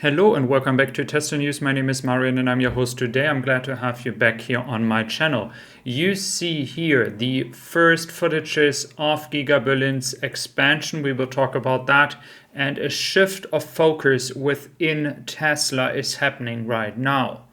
Hello and welcome back to Tesla News. My name is Marian and I'm your host today. I'm glad to have you back here on my channel. You see here the first footages of Giga Berlin's expansion. We will talk about that, and a shift of focus within Tesla is happening right now.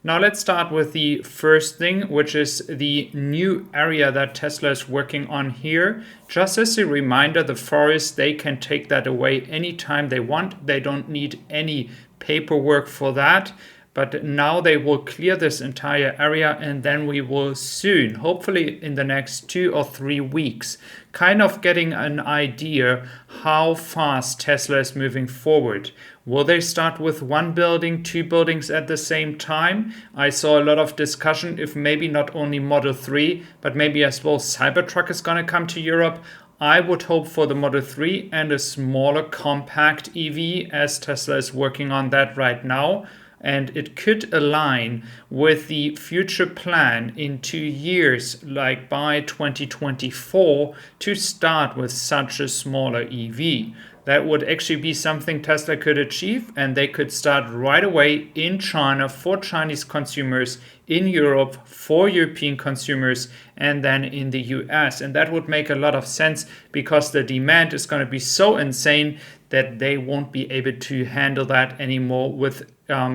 Now let's start with the first thing, which is the new area that Tesla is working on here. Just as a reminder, the forest, they can take that away anytime they want. They don't need any paperwork for that. But now they will clear this entire area, and then we will soon, hopefully in the next 2 or 3 weeks, kind of getting an idea how fast Tesla is moving forward. Will they start with 1 building, 2 buildings at the same time? I saw a lot of discussion if maybe not only Model 3, but maybe as well Cybertruck is going to come to Europe. I would hope for the Model 3 and a smaller compact EV, as Tesla is working on that right now. And it could align with the future plan in 2 years, like by 2024, to start with such a smaller EV. That would actually be something Tesla could achieve, and they could start right away in China for Chinese consumers, in Europe for European consumers, and then in the US. And that would make a lot of sense because the demand is going to be so insane that they won't be able to handle that anymore with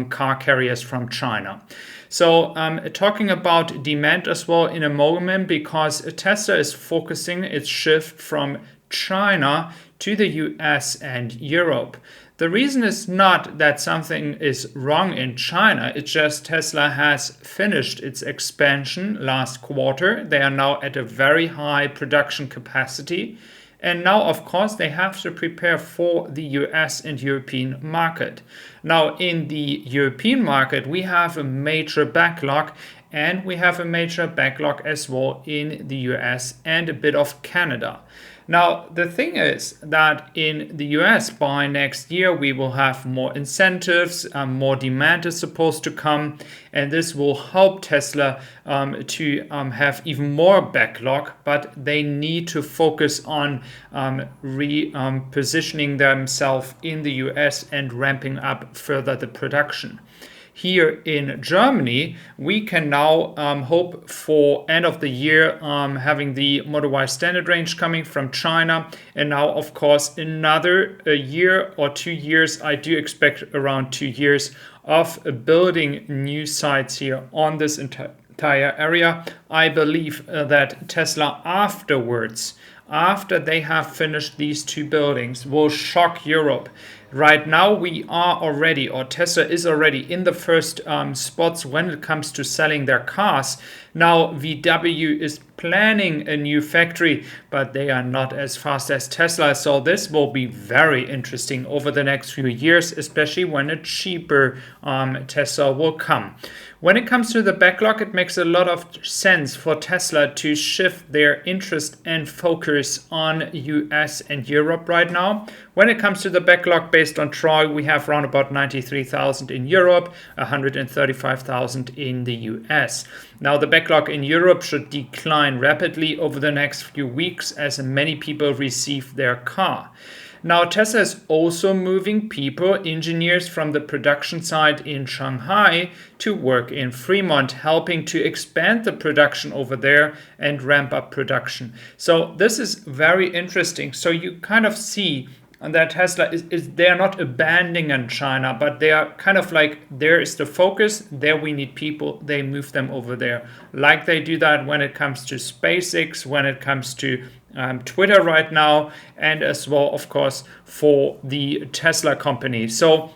car carriers from China. So talking about demand as well in a moment, because Tesla is focusing its shift from China to the US and Europe. The reason is not that something is wrong in China. It's just Tesla has finished its expansion last quarter. They are now at a very high production capacity. And now, of course, they have to prepare for the US and European market. Now, in the European market, we have a major backlog, and we have a major backlog as well in the US and a bit of Canada. Now, the thing is that in the US by next year, we will have more incentives, more demand is supposed to come, and this will help Tesla to have even more backlog, but they need to focus on repositioning themselves in the US and ramping up further the production. Here in Germany, we can now hope for end of the year having the Model Y standard range coming from China. And now, of course, another year or 2 years, I do expect around 2 years of building new sites here on this entire area. I believe that Tesla afterwards, after they have finished these 2 buildings, will shock Europe. Right now we are already, or Tesla is already in the first spots when it comes to selling their cars. Now VW is planning a new factory, but they are not as fast as Tesla. So this will be very interesting over the next few years, especially when a cheaper Tesla will come. When it comes to the backlog, it makes a lot of sense for Tesla to shift their interest and focus on US and Europe right now. When it comes to the backlog based on Troy, we have around about 93,000 in Europe, 135,000 in the US. Now the backlog in Europe should decline rapidly over the next few weeks as many people receive their car. Now, Tesla is also moving people, engineers from the production side in Shanghai to work in Fremont, helping to expand the production over there and ramp up production. So this is very interesting. So you kind of see that Tesla they are not abandoning China, but they are kind of like, there is the focus, there we need people, they move them over there. Like they do that when it comes to SpaceX, when it comes to Twitter right now, and as well, of course, for the Tesla company. So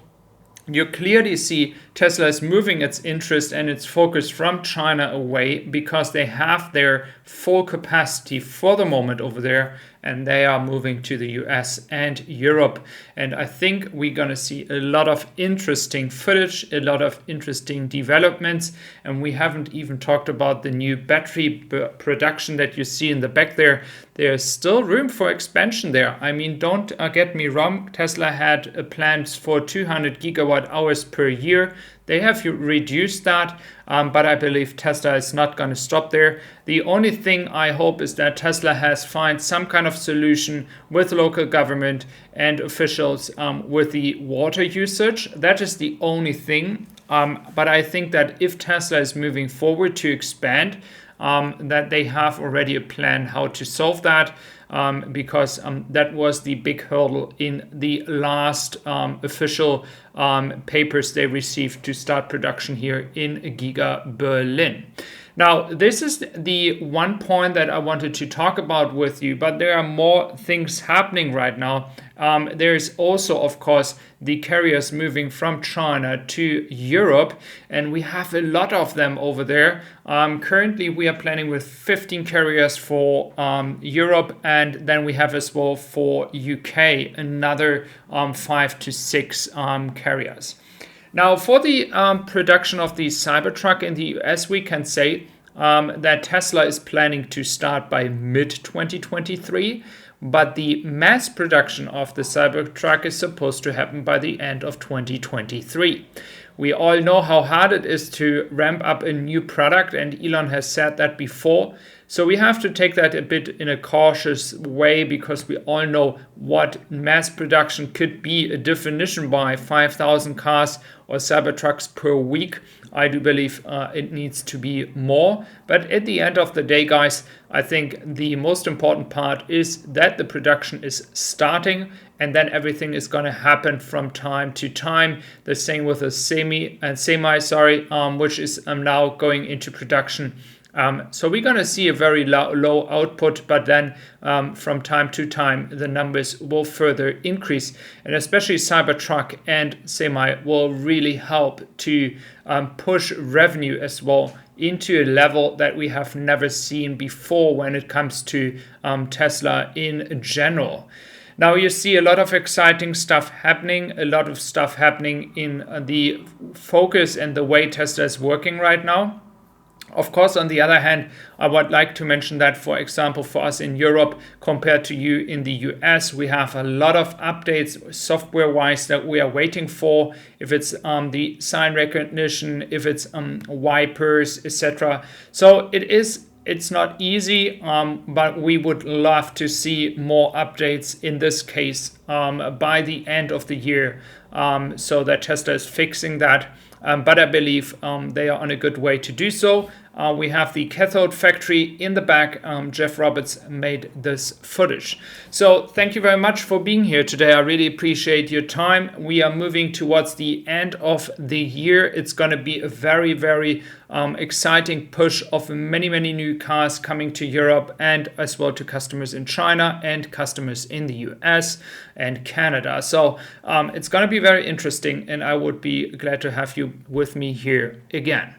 you clearly see Tesla is moving its interest and its focus from China away because they have their full capacity for the moment over there, and they are moving to the US and Europe. And I think we're going to see a lot of interesting footage, a lot of interesting developments. And we haven't even talked about the new battery production that you see in the back there. There's still room for expansion there. I mean, don't get me wrong. Tesla had plans for 200 gigawatt hours per year. They have reduced that, but I believe Tesla is not going to stop there. The only thing I hope is that Tesla has found some kind of solution with local government and officials with the water usage. That is the only thing. But I think that if Tesla is moving forward to expand, that they have already a plan how to solve that, because that was the big hurdle in the last official papers they received to start production here in Giga Berlin. Now, this is the one point that I wanted to talk about with you, but there are more things happening right now. There is also, of course, the carriers moving from China to Europe, and we have a lot of them over there. Currently, we are planning with 15 carriers for Europe, and then we have as well for UK another 5 to 6 carriers. Now, for the production of the Cybertruck in the US, we can say that Tesla is planning to start by mid-2023, but the mass production of the Cybertruck is supposed to happen by the end of 2023. We all know how hard it is to ramp up a new product, and Elon has said that before. So we have to take that a bit in a cautious way, because we all know what mass production could be, a definition by 5,000 cars or Cybertrucks per week. I do believe it needs to be more. But at the end of the day, guys, I think the most important part is that the production is starting, and then everything is going to happen from time to time. The same with the semi, which is now going into production. So we're going to see a very low output, but then from time to time, the numbers will further increase. And especially Cybertruck and Semi will really help to push revenue as well into a level that we have never seen before when it comes to Tesla in general. Now you see a lot of exciting stuff happening, a lot of stuff happening in the focus and the way Tesla is working right now. Of course, on the other hand, I would like to mention that, for example, for us in Europe, compared to you in the US, we have a lot of updates software-wise that we are waiting for. If it's the sign recognition, if it's wipers, etc. So it's not easy, but we would love to see more updates in this case by the end of the year, so that Tesla is fixing that. But I believe they are on a good way to do so. We have the cathode factory in the back. Jeff Roberts made this footage. So thank you very much for being here today. I really appreciate your time. We are moving towards the end of the year. It's going to be a very, very exciting push of many, many new cars coming to Europe, and as well to customers in China and customers in the US and Canada. So it's going to be very interesting, and I would be glad to have you with me here again.